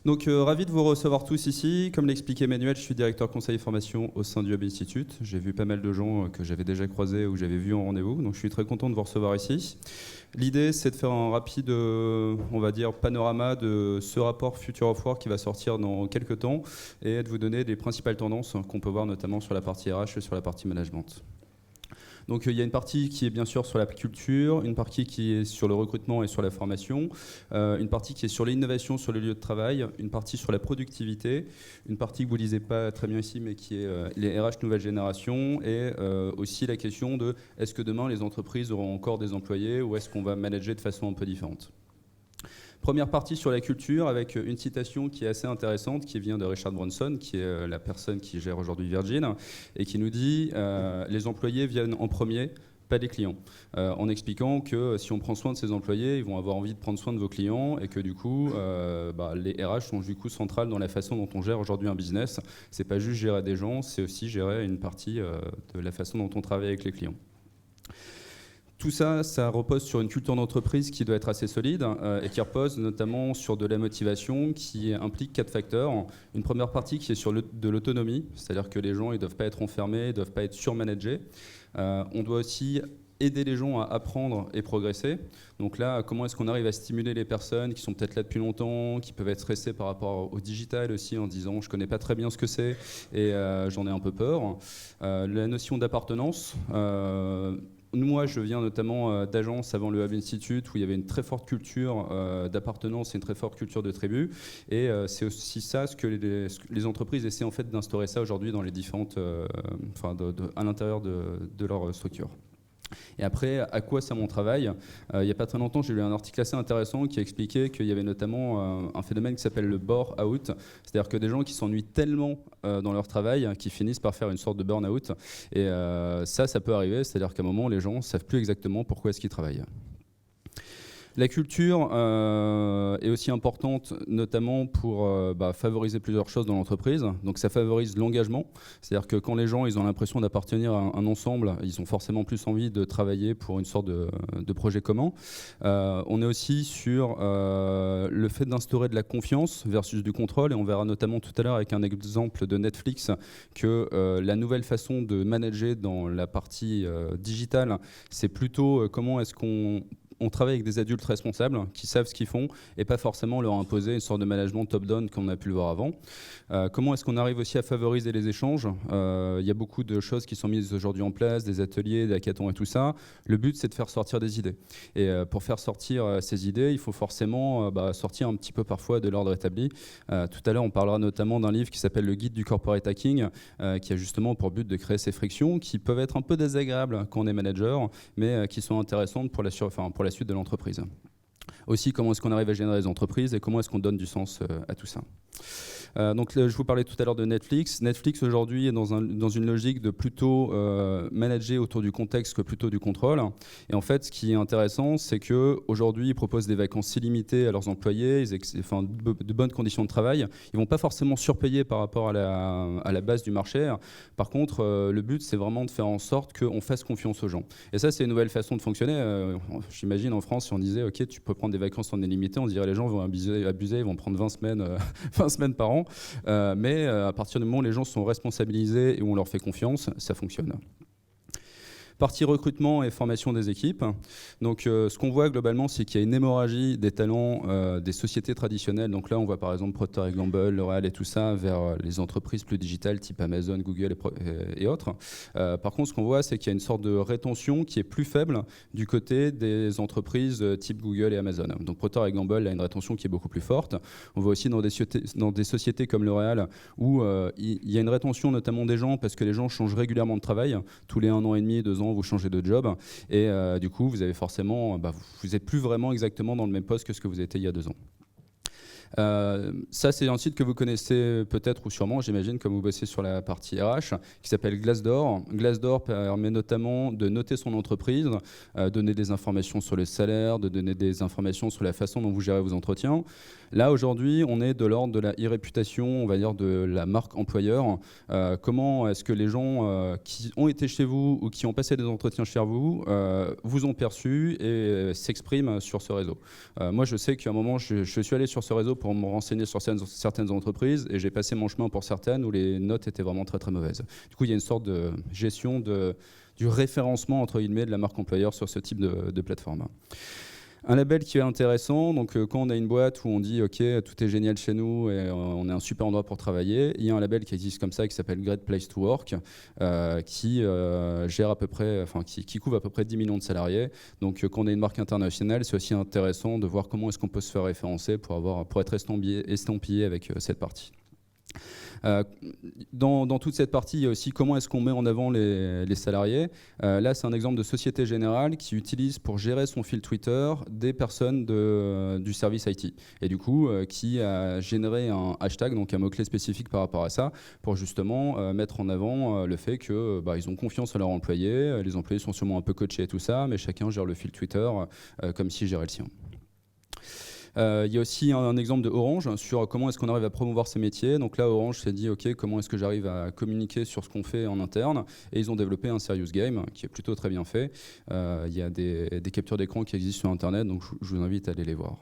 Donc, ravi de vous recevoir tous ici. Comme l'expliquait Emmanuel, je suis directeur conseil et formation au sein du Hub Institute. J'ai vu pas mal de gens que j'avais déjà croisés ou que j'avais vus en rendez-vous, donc je suis très content de vous recevoir ici. L'idée, c'est de faire un rapide, on va dire, panorama de ce rapport Future of Work qui va sortir dans quelques temps et de vous donner les principales tendances qu'on peut voir notamment sur la partie RH et sur la partie management. Donc il y a une partie qui est bien sûr sur la culture, une partie qui est sur le recrutement et sur la formation, une partie qui est sur l'innovation sur le lieu de travail, une partie sur la productivité, une partie que vous ne lisez pas très bien ici mais qui est les RH nouvelle génération et aussi la question de est-ce que demain les entreprises auront encore des employés ou est-ce qu'on va manager de façon un peu différente. Première partie sur la culture avec une citation qui est assez intéressante qui vient de Richard Branson, qui est la personne qui gère aujourd'hui Virgin, et qui nous dit les employés viennent en premier, pas les clients, en expliquant que si on prend soin de ses employés, ils vont avoir envie de prendre soin de vos clients et que du coup, les RH sont du coup centrales dans la façon dont on gère aujourd'hui un business. C'est pas juste gérer des gens, c'est aussi gérer une partie de la façon dont on travaille avec les clients. Tout ça, ça repose sur une culture d'entreprise qui doit être assez solide et qui repose notamment sur de la motivation qui implique 4 facteurs. Une première partie qui est sur de l'autonomie, c'est-à-dire que les gens ne doivent pas être enfermés, ne doivent pas être surmanagés. On doit aussi aider les gens à apprendre et progresser. Donc là, comment est-ce qu'on arrive à stimuler les personnes qui sont peut-être là depuis longtemps, qui peuvent être stressées par rapport au digital aussi, en disant je ne connais pas très bien ce que c'est et j'en ai un peu peur. La notion d'appartenance. Moi, je viens notamment d'agences avant le Hub Institute où il y avait une très forte culture d'appartenance et une très forte culture de tribu. Et c'est aussi ça ce que les entreprises essaient en fait d'instaurer ça aujourd'hui dans les différentes, à l'intérieur de leur structure. Et après, à quoi sert mon travail ? Il n'y a pas très longtemps, j'ai lu un article assez intéressant qui expliquait qu'il y avait notamment un phénomène qui s'appelle le bore-out, c'est-à-dire que des gens qui s'ennuient tellement dans leur travail qu'ils finissent par faire une sorte de burn-out. Et ça peut arriver, c'est-à-dire qu'à un moment, les gens ne savent plus exactement pourquoi est-ce qu'ils travaillent. La culture est aussi importante, notamment pour favoriser plusieurs choses dans l'entreprise. Donc ça favorise l'engagement, c'est-à-dire que quand les gens ils ont l'impression d'appartenir à un ensemble, ils ont forcément plus envie de travailler pour une sorte de projet commun. On est aussi sur le fait d'instaurer de la confiance versus du contrôle, et on verra notamment tout à l'heure avec un exemple de Netflix que la nouvelle façon de manager dans la partie digitale, c'est plutôt comment est-ce qu'on travaille avec des adultes responsables qui savent ce qu'ils font et pas forcément leur imposer une sorte de management top-down qu'on a pu le voir avant. Comment est-ce qu'on arrive aussi à favoriser les échanges ? Il y a beaucoup de choses qui sont mises aujourd'hui en place, des ateliers, des hackathons et tout ça. Le but, c'est de faire sortir des idées. Et pour faire sortir ces idées, il faut forcément sortir un petit peu parfois de l'ordre établi. Tout à l'heure, on parlera notamment d'un livre qui s'appelle Le Guide du Corporate Hacking, qui a justement pour but de créer ces frictions qui peuvent être un peu désagréables quand on est manager, mais qui sont intéressantes pour la suite de l'entreprise. Aussi, comment est-ce qu'on arrive à générer des entreprises et comment est-ce qu'on donne du sens à tout ça. Donc je vous parlais tout à l'heure de Netflix. Netflix aujourd'hui est dans une logique de plutôt manager autour du contexte que plutôt du contrôle. Et en fait, ce qui est intéressant, c'est qu'aujourd'hui, ils proposent des vacances illimitées à leurs employés, de bonnes conditions de travail. Ils ne vont pas forcément surpayer par rapport à la base du marché. Par contre, le but, c'est vraiment de faire en sorte qu'on fasse confiance aux gens. Et ça, c'est une nouvelle façon de fonctionner. J'imagine en France, si on disait, OK, tu peux prendre des vacances en illimité, on dirait les gens vont abuser, ils vont prendre 20 semaines par an. Mais à partir du moment où les gens sont responsabilisés et où on leur fait confiance, ça fonctionne. Partie recrutement et formation des équipes. Donc ce qu'on voit globalement, c'est qu'il y a une hémorragie des talents des sociétés traditionnelles. Donc là, on voit par exemple Procter & Gamble, L'Oréal et tout ça vers les entreprises plus digitales type Amazon, Google et autres. Par contre, ce qu'on voit, c'est qu'il y a une sorte de rétention qui est plus faible du côté des entreprises type Google et Amazon. Donc Procter & Gamble a une rétention qui est beaucoup plus forte. On voit aussi dans des sociétés comme L'Oréal où il y a une rétention notamment des gens parce que les gens changent régulièrement de travail. Tous les 1 an et demi, 2 ans, vous changez de job et du coup vous avez forcément, vous n'êtes plus vraiment exactement dans le même poste que ce que vous étiez il y a 2 ans. Ça, c'est un site que vous connaissez peut-être ou sûrement, j'imagine, comme vous bossez sur la partie RH, qui s'appelle Glassdoor. Glassdoor permet notamment de noter son entreprise, donner des informations sur le salaire, de donner des informations sur la façon dont vous gérez vos entretiens. Là, aujourd'hui, on est de l'ordre de la e-réputation, on va dire de la marque employeur. Comment est-ce que les gens qui ont été chez vous ou qui ont passé des entretiens chez vous vous ont perçu et s'expriment sur ce réseau. Moi, je sais qu'à un moment, je suis allé sur ce réseau pour me renseigner sur certaines entreprises et j'ai passé mon chemin pour certaines où les notes étaient vraiment très très mauvaises. Du coup, il y a une sorte de gestion du référencement entre guillemets de la marque employeur sur ce type de plateforme. Un label qui est intéressant, donc quand on a une boîte où on dit ok, tout est génial chez nous et on est un super endroit pour travailler, il y a un label qui existe comme ça qui s'appelle Great Place to Work, qui gère à peu près, enfin qui couvre à peu près 10 millions de salariés. Donc quand on a une marque internationale, c'est aussi intéressant de voir comment est-ce qu'on peut se faire référencer pour être estampillé avec cette partie. Dans toute cette partie, il y a aussi comment est-ce qu'on met en avant les salariés. Là, c'est un exemple de Société Générale qui utilise pour gérer son fil Twitter des personnes du service IT. Et du coup, qui a généré un hashtag, donc un mot-clé spécifique par rapport à ça, pour justement mettre en avant le fait que ils ont confiance à leurs employés. Les employés sont sûrement un peu coachés et tout ça, mais chacun gère le fil Twitter comme s'il gérait le sien. Il y a aussi un exemple de Orange sur comment est-ce qu'on arrive à promouvoir ces métiers. Donc là, Orange s'est dit, OK, comment est-ce que j'arrive à communiquer sur ce qu'on fait en interne? Et ils ont développé un serious game qui est plutôt très bien fait. Il y a des captures d'écran qui existent sur Internet, donc je vous invite à aller les voir.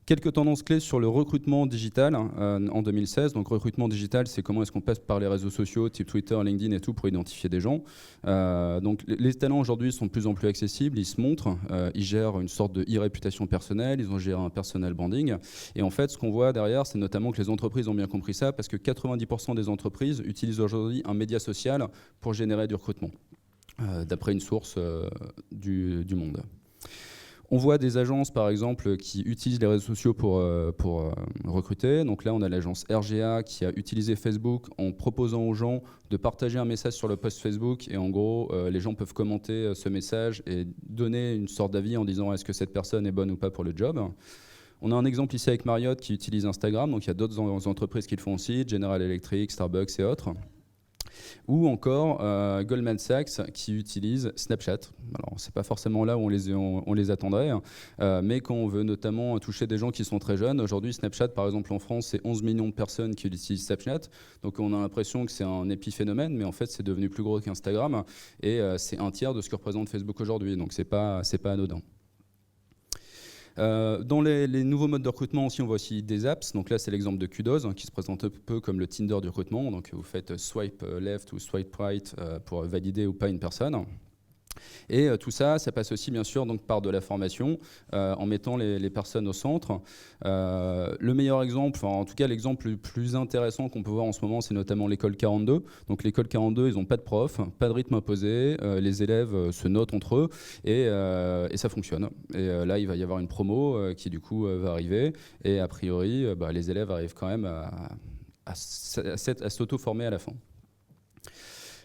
Quelques tendances clés sur le recrutement digital en 2016. Donc recrutement digital, c'est comment est-ce qu'on passe par les réseaux sociaux, type Twitter, LinkedIn et tout, pour identifier des gens. Donc les talents aujourd'hui sont de plus en plus accessibles, ils se montrent, ils gèrent une sorte de e-réputation personnelle, ils ont géré un personal branding. Et en fait, ce qu'on voit derrière, c'est notamment que les entreprises ont bien compris ça, parce que 90% des entreprises utilisent aujourd'hui un média social pour générer du recrutement, d'après une source du Monde. On voit des agences, par exemple, qui utilisent les réseaux sociaux pour recruter. Donc là, on a l'agence RGA qui a utilisé Facebook en proposant aux gens de partager un message sur le post Facebook. Et en gros, les gens peuvent commenter ce message et donner une sorte d'avis en disant est-ce que cette personne est bonne ou pas pour le job. On a un exemple ici avec Marriott qui utilise Instagram. Donc il y a d'autres entreprises qui le font aussi, General Electric, Starbucks et autres. Ou encore Goldman Sachs qui utilise Snapchat. Alors c'est pas forcément là où on les attendrait, mais quand on veut notamment toucher des gens qui sont très jeunes, aujourd'hui Snapchat par exemple en France c'est 11 millions de personnes qui utilisent Snapchat, donc on a l'impression que c'est un épiphénomène, mais en fait c'est devenu plus gros qu'Instagram et c'est un tiers de ce que représente Facebook aujourd'hui, donc c'est pas anodin. Dans les nouveaux modes de recrutement aussi, on voit aussi des apps. Donc là, c'est l'exemple de Kudos, qui se présente un peu comme le Tinder du recrutement. Donc vous faites swipe left ou swipe right pour valider ou pas une personne. Et tout ça, ça passe aussi bien sûr donc, par de la formation, en mettant les personnes au centre. Le meilleur exemple, en tout cas l'exemple le plus intéressant qu'on peut voir en ce moment, c'est notamment l'école 42. Donc l'école 42, ils n'ont pas de prof, pas de rythme imposé, les élèves se notent entre eux et ça fonctionne. Et là, il va y avoir une promo qui du coup va arriver et a priori, les élèves arrivent quand même à s'auto-former à la fin.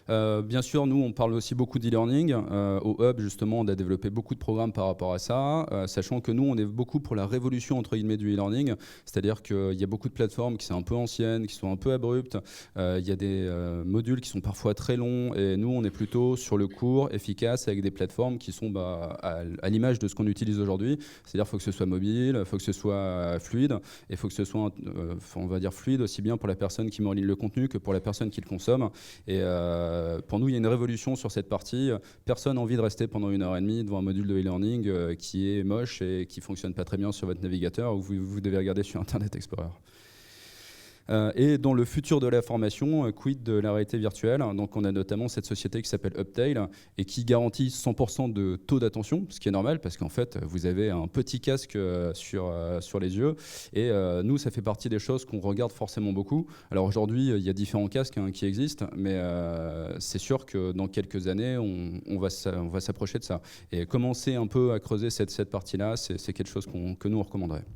Bien sûr, nous, on parle aussi beaucoup d'e-learning. Au Hub, justement, on a développé beaucoup de programmes par rapport à ça, sachant que nous, on est beaucoup pour la révolution, entre guillemets, du e-learning. C'est-à-dire qu'il y a beaucoup de plateformes qui sont un peu anciennes, qui sont un peu abruptes. Il y a des modules qui sont parfois très longs. Et nous, on est plutôt sur le court, efficace, avec des plateformes qui sont à l'image de ce qu'on utilise aujourd'hui. C'est-à-dire qu'il faut que ce soit mobile, il faut que ce soit fluide, et il faut que ce soit, on va dire, fluide aussi bien pour la personne qui met en ligne le contenu que pour la personne qui le consomme. Et pour nous, il y a une révolution sur cette partie. Personne n'a envie de rester pendant 1h30 devant un module de e-learning qui est moche et qui ne fonctionne pas très bien sur votre navigateur ou vous devez regarder sur Internet Explorer. Et dans le futur de la formation, quid de la réalité virtuelle. Donc on a notamment cette société qui s'appelle Uptail et qui garantit 100% de taux d'attention, ce qui est normal parce qu'en fait vous avez un petit casque sur les yeux et nous ça fait partie des choses qu'on regarde forcément beaucoup. Alors aujourd'hui il y a différents casques qui existent, mais c'est sûr que dans quelques années on va s'approcher de ça. Et commencer un peu à creuser cette partie-là, c'est quelque chose que nous on recommanderait.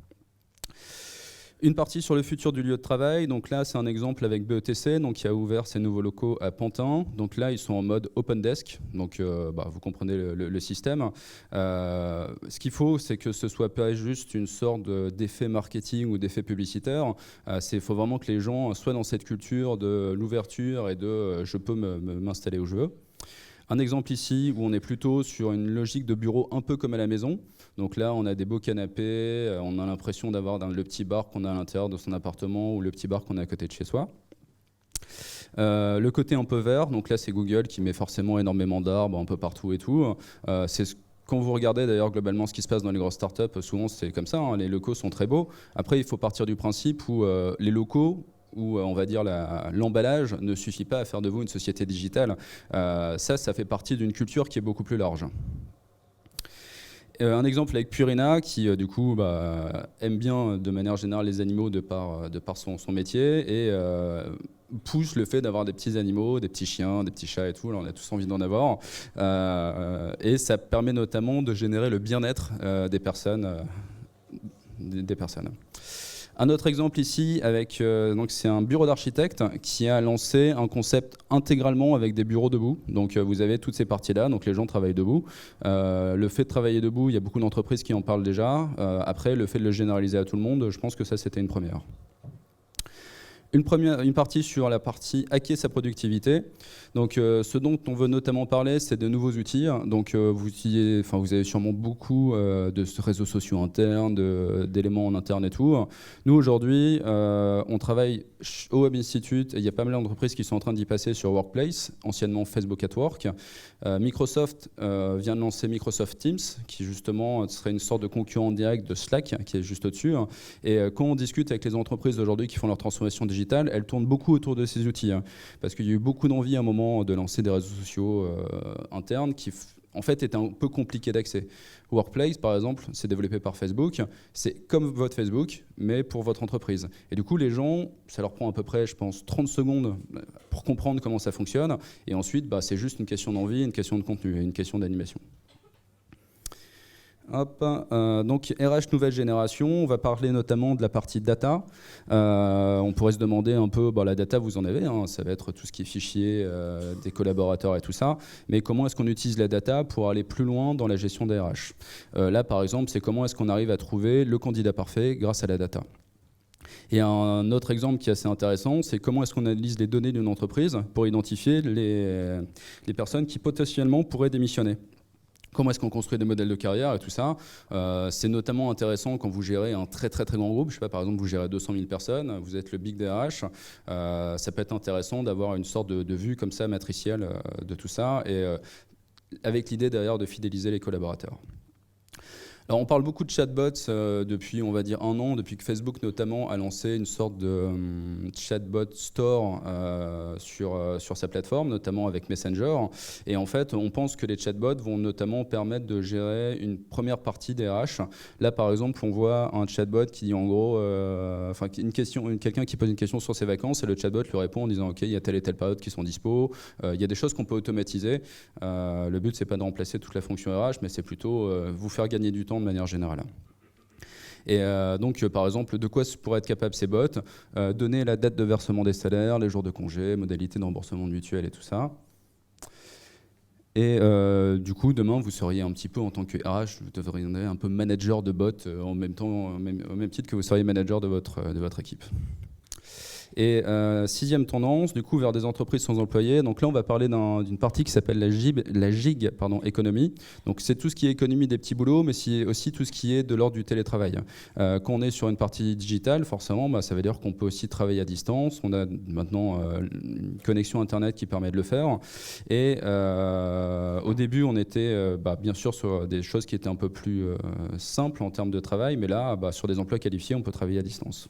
Une partie sur le futur du lieu de travail. Donc là, c'est un exemple avec BETC, donc qui a ouvert ses nouveaux locaux à Pantin. Donc là, ils sont en mode open desk. Donc vous comprenez le système. Ce qu'il faut, c'est que ce soit pas juste une sorte d'effet marketing ou d'effet publicitaire. Il faut vraiment que les gens soient dans cette culture de l'ouverture et de je peux m'installer où je veux. Un exemple ici où on est plutôt sur une logique de bureau un peu comme à la maison. Donc là, on a des beaux canapés, on a l'impression d'avoir le petit bar qu'on a à l'intérieur de son appartement ou le petit bar qu'on a à côté de chez soi. Le côté un peu vert, donc là c'est Google qui met forcément énormément d'arbres un peu partout et tout. C'est ce Quand vous regardez d'ailleurs globalement ce qui se passe dans les grosses startups, souvent c'est comme ça, hein, les locaux sont très beaux. Après, il faut partir du principe où les locaux, où on va dire l'emballage ne suffit pas à faire de vous une société digitale. Ça fait partie d'une culture qui est beaucoup plus large. Un exemple avec Purina qui du coup aime bien de manière générale les animaux de par son métier et pousse le fait d'avoir des petits animaux, des petits chiens, des petits chats et tout. Là, on a tous envie d'en avoir. Et ça permet notamment de générer le bien-être des personnes. Un autre exemple ici, donc c'est un bureau d'architecte qui a lancé un concept intégralement avec des bureaux debout. Donc vous avez toutes ces parties-là, donc les gens travaillent debout. Le fait de travailler debout, il y a beaucoup d'entreprises qui en parlent déjà. Après, le fait de le généraliser à tout le monde, je pense que ça, c'était une première. Une partie sur la partie hacker sa productivité. Donc, ce dont on veut notamment parler, c'est de nouveaux outils. Donc, vous avez sûrement beaucoup de réseaux sociaux internes, d'éléments en interne et tout. Nous, aujourd'hui, on travaille au Web Institute et il y a pas mal d'entreprises qui sont en train d'y passer sur Workplace, anciennement Facebook at Work. Microsoft vient de lancer Microsoft Teams, qui justement serait une sorte de concurrent direct de Slack, qui est juste au-dessus. Et quand on discute avec les entreprises aujourd'hui qui font leur transformation digitale, elles tournent beaucoup autour de ces outils. Parce qu'il y a eu beaucoup d'envie à un moment de lancer des réseaux sociaux internes qui en fait étaient un peu compliqués d'accès. Workplace, par exemple, c'est développé par Facebook. C'est comme votre Facebook, mais pour votre entreprise. Et du coup, les gens, ça leur prend à peu près, je pense, 30 secondes pour comprendre comment ça fonctionne. Et ensuite, c'est juste une question d'envie, une question de contenu et une question d'animation. Hop, donc RH nouvelle génération, on va parler notamment de la partie data. On pourrait se demander un peu, la data vous en avez, hein, ça va être tout ce qui est fichier des collaborateurs et tout ça, mais comment est-ce qu'on utilise la data pour aller plus loin dans la gestion des RH? Là par exemple, c'est comment est-ce qu'on arrive à trouver le candidat parfait grâce à la data. Et un autre exemple qui est assez intéressant, c'est comment est-ce qu'on analyse les données d'une entreprise pour identifier les personnes qui potentiellement pourraient démissionner. Comment est-ce qu'on construit des modèles de carrière et tout ça. C'est notamment intéressant quand vous gérez un très très très grand groupe. Je sais pas, par exemple, vous gérez 200 000 personnes, vous êtes le big DRH. Ça peut être intéressant d'avoir une sorte de vue comme ça matricielle de tout ça et avec l'idée derrière de fidéliser les collaborateurs. Alors on parle beaucoup de chatbots depuis, on va dire, 1 an, depuis que Facebook notamment a lancé une sorte de chatbot store sur sa plateforme, notamment avec Messenger. Et en fait, on pense que les chatbots vont notamment permettre de gérer une première partie des RH. Là, par exemple, on voit un chatbot qui dit en gros, quelqu'un qui pose une question sur ses vacances et le chatbot lui répond en disant OK, il y a telle et telle période qui sont dispo. Il y a des choses qu'on peut automatiser. Le but, c'est pas de remplacer toute la fonction RH, mais c'est plutôt vous faire gagner du temps de manière générale. Et donc, par exemple, de quoi pourraient être capables ces bots? Donner la date de versement des salaires, les jours de congé, modalités de remboursement mutuel et tout ça. Et du coup, demain, vous seriez un petit peu, en tant que RH, vous devriez être un peu manager de bots au même titre que vous seriez manager de votre équipe. Et 6e tendance, du coup, vers des entreprises sans employés. Donc là, on va parler d'une partie qui s'appelle la gig économie. Donc c'est tout ce qui est économie des petits boulots, mais c'est aussi tout ce qui est de l'ordre du télétravail. Quand on est sur une partie digitale, forcément, ça veut dire qu'on peut aussi travailler à distance. On a maintenant une connexion Internet qui permet de le faire. Et au début, on était bien sûr sur des choses qui étaient un peu plus simples en termes de travail, mais là, sur des emplois qualifiés, on peut travailler à distance.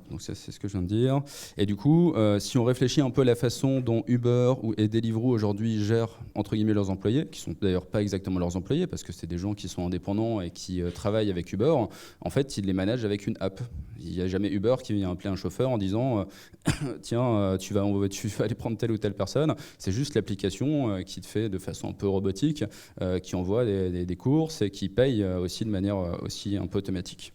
Donc ça, c'est ce que je viens de dire. Et du coup, si on réfléchit un peu à la façon dont Uber et Deliveroo aujourd'hui gèrent entre guillemets leurs employés, qui sont d'ailleurs pas exactement leurs employés parce que c'est des gens qui sont indépendants et qui travaillent avec Uber, en fait, ils les managent avec une app. Il n'y a jamais Uber qui vient appeler un chauffeur en disant tiens, tu vas aller prendre telle ou telle personne. C'est juste l'application qui te fait de façon un peu robotique, qui envoie des courses et qui paye aussi de manière aussi un peu automatique.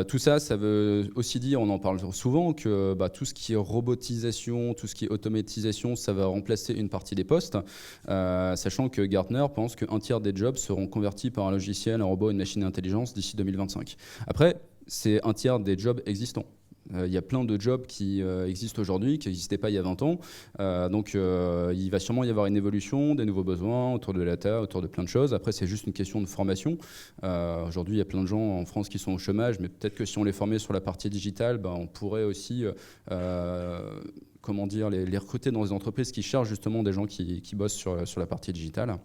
Tout ça, ça veut aussi dire, on en parle souvent, que tout ce qui est robotisation, tout ce qui est automatisation, ça va remplacer une partie des postes, sachant que Gartner pense qu'un tiers des jobs seront convertis par un logiciel, un robot, une machine d'intelligence d'ici 2025. Après, c'est un tiers des jobs existants. Il y a plein de jobs qui existent aujourd'hui, qui n'existaient pas il y a 20 ans. Donc il va sûrement y avoir une évolution, des nouveaux besoins autour de la data, autour de plein de choses. Après, c'est juste une question de formation. Aujourd'hui, il y a plein de gens en France qui sont au chômage, mais peut-être que si on les formait sur la partie digitale, on pourrait aussi les recruter dans des entreprises qui cherchent justement des gens qui bossent sur la partie digitale.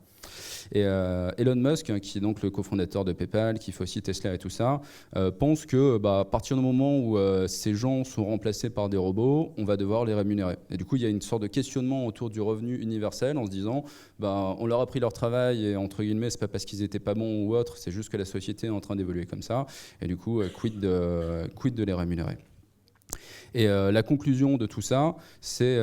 Et Elon Musk, hein, qui est donc le cofondateur de PayPal, qui fait aussi Tesla et tout ça, pense que à partir du moment où ces gens sont remplacés par des robots, on va devoir les rémunérer. Et du coup, il y a une sorte de questionnement autour du revenu universel en se disant, on leur a pris leur travail et entre guillemets, c'est pas parce qu'ils étaient pas bons ou autre, c'est juste que la société est en train d'évoluer comme ça. Et du coup, quid de les rémunérer. Et la conclusion de tout ça, c'est...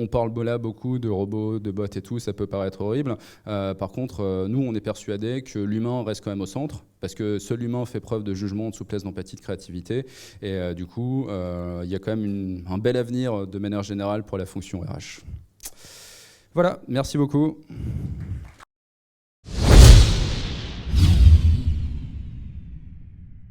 on parle là beaucoup de robots, de bots et tout, ça peut paraître horrible. Par contre, nous, on est persuadés que l'humain reste quand même au centre, parce que seul l'humain fait preuve de jugement, de souplesse, d'empathie, de créativité. Et du coup, il y a quand même un bel avenir de manière générale pour la fonction RH. Voilà, merci beaucoup.